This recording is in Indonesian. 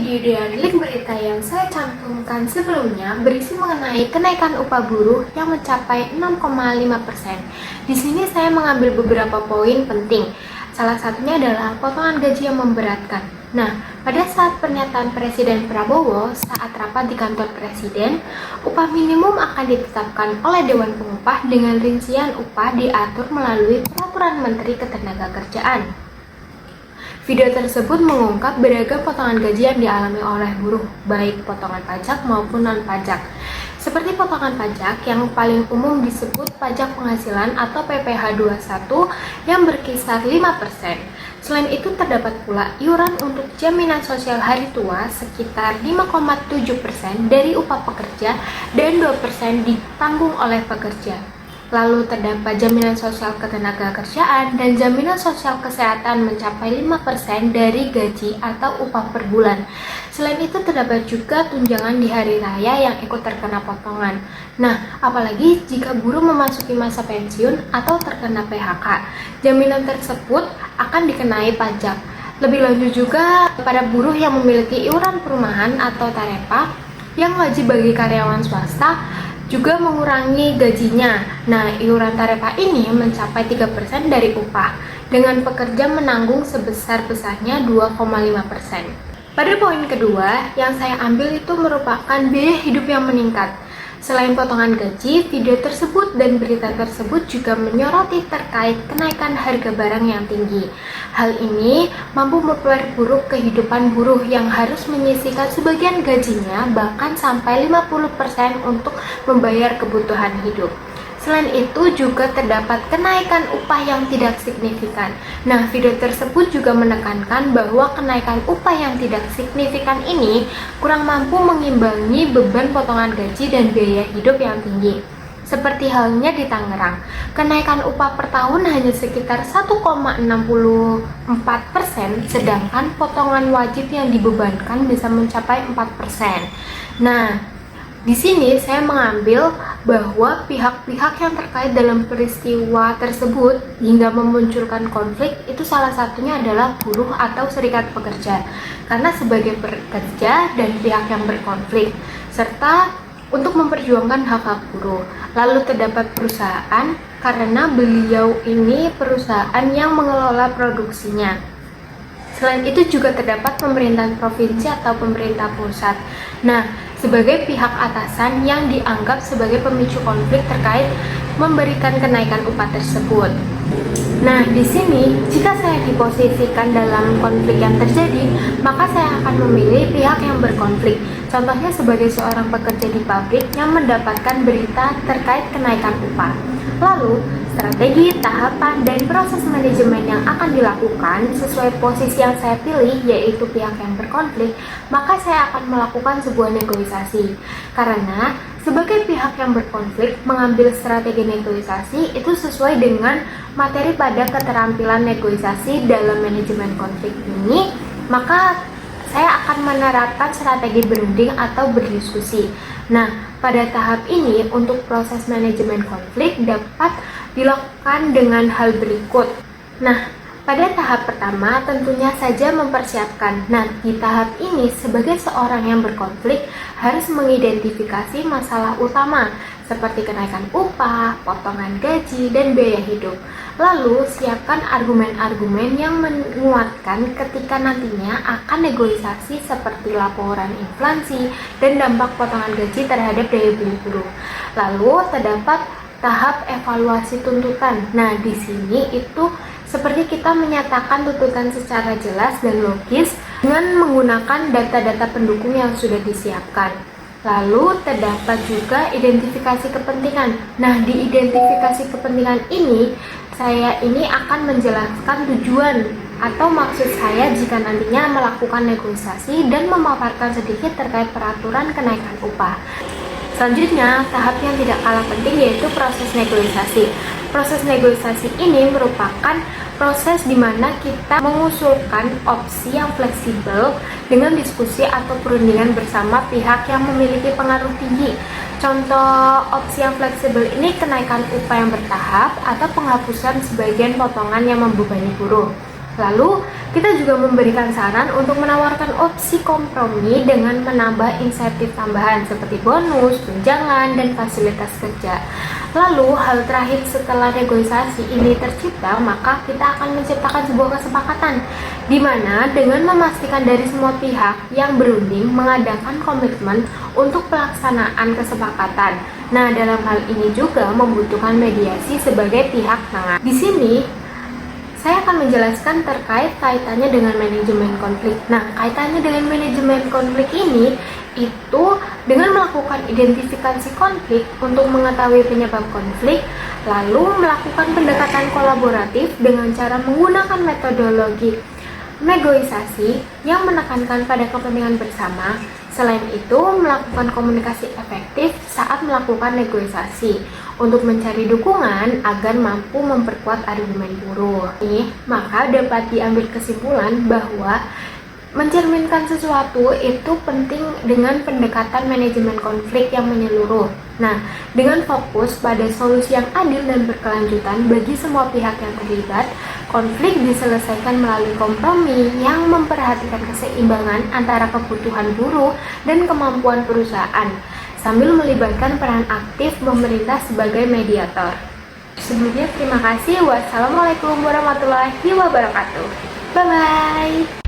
Video dan link berita yang saya cantumkan sebelumnya berisi mengenai kenaikan upah buruh yang mencapai 6,5%. Di sini saya mengambil beberapa poin penting. Salah satunya adalah potongan gaji yang memberatkan. Nah, pada saat pernyataan Presiden Prabowo saat rapat di kantor Presiden, upah minimum akan ditetapkan oleh Dewan Pengupah dengan rincian upah diatur melalui Peraturan Menteri Ketenagakerjaan. Video tersebut mengungkap beragam potongan gaji yang dialami oleh buruh, baik potongan pajak maupun non-pajak. Seperti potongan pajak yang paling umum disebut pajak penghasilan atau PPh 21 yang berkisar 5%. Selain itu terdapat pula iuran untuk jaminan sosial hari tua sekitar 5,7% dari upah pekerja dan 2% ditanggung oleh pekerja. Lalu terdapat jaminan sosial ketenagakerjaan dan jaminan sosial kesehatan mencapai 5% dari gaji atau upah per bulan. Selain itu terdapat juga tunjangan di hari raya yang ikut terkena potongan. Nah, apalagi jika buruh memasuki masa pensiun atau terkena PHK, jaminan tersebut akan dikenai pajak. Lebih lanjut juga pada buruh yang memiliki iuran perumahan atau Tarepa yang wajib bagi karyawan swasta juga mengurangi gajinya. Nah, iuran Tarepa ini mencapai 3% dari upah, dengan pekerja menanggung sebesar-besarnya 2,5%. Pada poin kedua, yang saya ambil itu merupakan biaya hidup yang meningkat. Selain potongan gaji, video tersebut dan berita tersebut juga menyoroti terkait kenaikan harga barang yang tinggi. Hal ini mampu memperburuk kehidupan buruh yang harus menyisihkan sebagian gajinya bahkan sampai 50% untuk membayar kebutuhan hidup. Selain itu juga terdapat kenaikan upah yang tidak signifikan. Nah, video tersebut juga menekankan bahwa kenaikan upah yang tidak signifikan ini kurang mampu mengimbangi beban potongan gaji dan biaya hidup yang tinggi. Seperti halnya di Tangerang, kenaikan upah per tahun hanya sekitar 1,64%, sedangkan potongan wajib yang dibebankan bisa mencapai 4%. Nah, di sini saya mengambil bahwa pihak-pihak yang terkait dalam peristiwa tersebut hingga memunculkan konflik itu salah satunya adalah buruh atau serikat pekerja, karena sebagai pekerja dan pihak yang berkonflik serta untuk memperjuangkan hak-hak buruh. Lalu terdapat perusahaan karena beliau ini perusahaan yang mengelola produksinya. Selain itu juga terdapat pemerintahan provinsi atau pemerintah pusat. Nah, sebagai pihak atasan yang dianggap sebagai pemicu konflik terkait memberikan kenaikan upah tersebut. Nah, di sini jika saya diposisikan dalam konflik yang terjadi, maka saya akan memilih pihak yang berkonflik. Contohnya sebagai seorang pekerja di pabrik yang mendapatkan berita terkait kenaikan upah. Lalu, strategi, tahapan, dan proses manajemen yang akan dilakukan sesuai posisi yang saya pilih, yaitu pihak yang berkonflik, maka saya akan melakukan sebuah negosiasi. Karena sebagai pihak yang berkonflik, mengambil strategi negosiasi itu sesuai dengan materi pada keterampilan negosiasi dalam manajemen konflik ini, maka saya akan menerapkan strategi berunding atau berdiskusi. Nah, pada tahap ini untuk proses manajemen konflik dapat dilakukan dengan hal berikut. Nah, pada tahap pertama tentunya saja mempersiapkan. Nah, di tahap ini sebagai seorang yang berkonflik harus mengidentifikasi masalah utama seperti kenaikan upah, potongan gaji, dan biaya hidup. Lalu, siapkan argumen-argumen yang menguatkan ketika nantinya akan negosiasi seperti laporan inflasi dan dampak potongan gaji terhadap daya beli buruh. Lalu, terdapat tahap evaluasi tuntutan. Nah, di sini itu seperti kita menyatakan tuntutan secara jelas dan logis dengan menggunakan data-data pendukung yang sudah disiapkan. Lalu terdapat juga identifikasi kepentingan. Nah, di identifikasi kepentingan ini, saya ini akan menjelaskan tujuan atau maksud saya jika nantinya melakukan negosiasi dan memaparkan sedikit terkait peraturan kenaikan upah. Selanjutnya, tahap yang tidak kalah penting yaitu proses negosiasi. Proses negosiasi ini merupakan proses di mana kita mengusulkan opsi yang fleksibel dengan diskusi atau perundingan bersama pihak yang memiliki pengaruh tinggi. Contoh opsi yang fleksibel ini kenaikan upah yang bertahap atau penghapusan sebagian potongan yang membebani buruh. Lalu, kita juga memberikan saran untuk menawarkan opsi kompromi dengan menambah insentif tambahan seperti bonus, tunjangan, dan fasilitas kerja. Lalu, hal terakhir setelah negosiasi ini tercipta, maka kita akan menciptakan sebuah kesepakatan di mana dengan memastikan dari semua pihak yang berunding mengadakan komitmen untuk pelaksanaan kesepakatan. Nah, dalam hal ini juga membutuhkan mediasi sebagai pihak tengah. Di sini, saya akan menjelaskan terkait kaitannya dengan manajemen konflik. Nah, kaitannya dengan manajemen konflik ini itu dengan melakukan identifikasi konflik untuk mengetahui penyebab konflik, lalu melakukan pendekatan kolaboratif dengan cara menggunakan metodologi negosiasi yang menekankan pada kepentingan bersama. Selain itu, melakukan komunikasi efektif saat melakukan negosiasi untuk mencari dukungan agar mampu memperkuat argumen buruh. Maka dapat diambil kesimpulan bahwa mencerminkan sesuatu itu penting dengan pendekatan manajemen konflik yang menyeluruh. Nah, dengan fokus pada solusi yang adil dan berkelanjutan bagi semua pihak yang terlibat, konflik diselesaikan melalui kompromi yang memperhatikan keseimbangan antara kebutuhan buruh dan kemampuan perusahaan, sambil melibatkan peran aktif pemerintah sebagai mediator. Sebelumnya, terima kasih. Wassalamualaikum warahmatullahi wabarakatuh. Bye-bye.